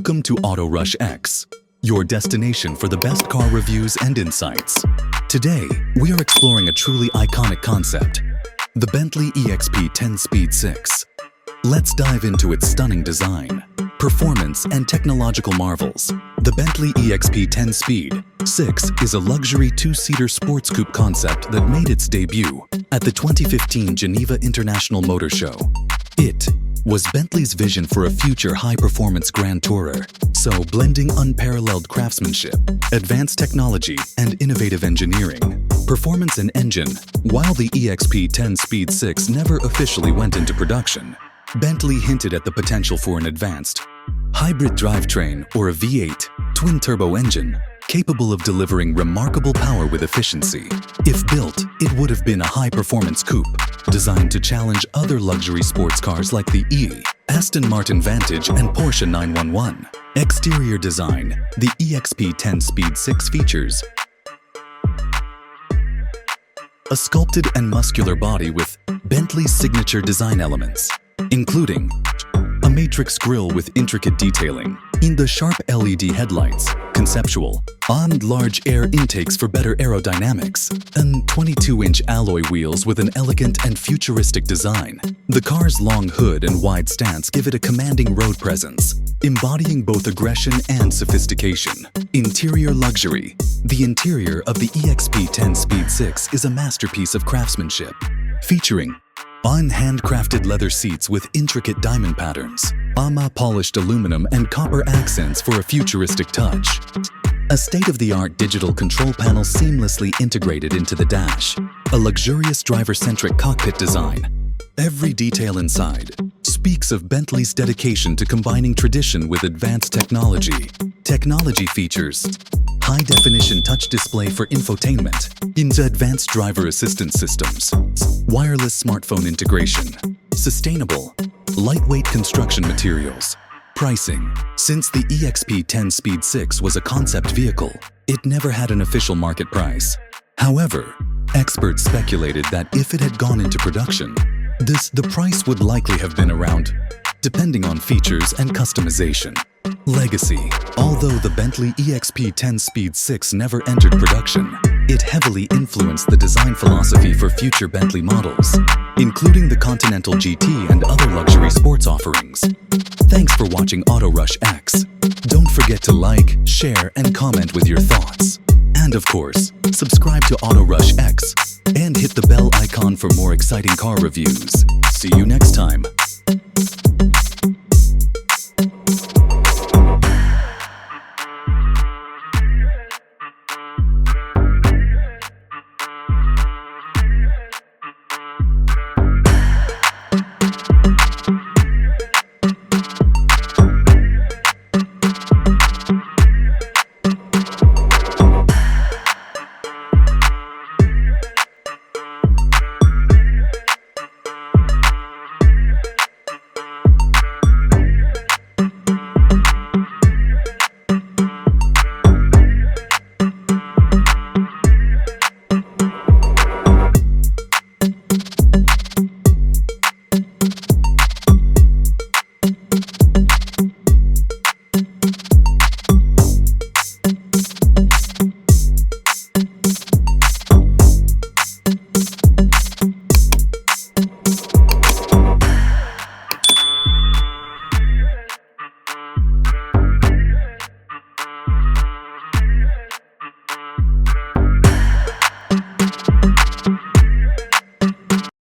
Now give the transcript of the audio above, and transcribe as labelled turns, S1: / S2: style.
S1: Welcome to Auto Rush X, your destination for the best car reviews and insights. Today, we are exploring a truly iconic concept, the Bentley EXP 10-Speed 6. Let's dive into its stunning design, performance, and technological marvels. The Bentley EXP 10-Speed 6 is a luxury two-seater sports coupe concept that made its debut at the 2015 Geneva International Motor Show. It was Bentley's vision for a future high-performance grand tourer, so blending unparalleled craftsmanship, advanced technology, and innovative engineering, performance and engine. While the EXP 10-Speed 6 never officially went into production, Bentley hinted at the potential for an advanced hybrid drivetrain or a V8 twin-turbo engine capable of delivering remarkable power with efficiency. If built, it would have been a high-performance coupe designed to challenge other luxury sports cars like the Aston Martin Vantage and Porsche 911. Exterior design. The EXP 10-Speed 6 features a sculpted and muscular body with Bentley's signature design elements, including a matrix grille with intricate detailing in the sharp LED headlights, conceptual, and large air intakes for better aerodynamics, and 22-inch alloy wheels with an elegant and futuristic design. The car's long hood and wide stance give it a commanding road presence, embodying both aggression and sophistication. Interior luxury. The interior of the EXP 10-Speed 6 is a masterpiece of craftsmanship, featuring handcrafted leather seats with intricate diamond patterns, polished aluminum and copper accents for a futuristic touch. A state-of-the-art digital control panel seamlessly integrated into the dash. A luxurious driver-centric cockpit design. Every detail inside speaks of Bentley's dedication to combining tradition with advanced technology. Technology features high-definition touch display for infotainment into advanced driver assistance systems, wireless smartphone integration, sustainable, lightweight construction materials. Pricing. Since the EXP 10-Speed 6 was a concept vehicle, it never had an official market price. However, experts speculated that if it had gone into production, the price would likely have been around, depending on features and customization. Legacy. Although the Bentley EXP 10-Speed 6 never entered production, it heavily influenced the design philosophy for future Bentley models, including the Continental GT and other luxury sports offerings. Thanks for watching Auto Rush X. Don't forget to like, share, and comment with your thoughts. And of course, subscribe to Auto Rush X and hit the bell icon for more exciting car reviews. See you next time.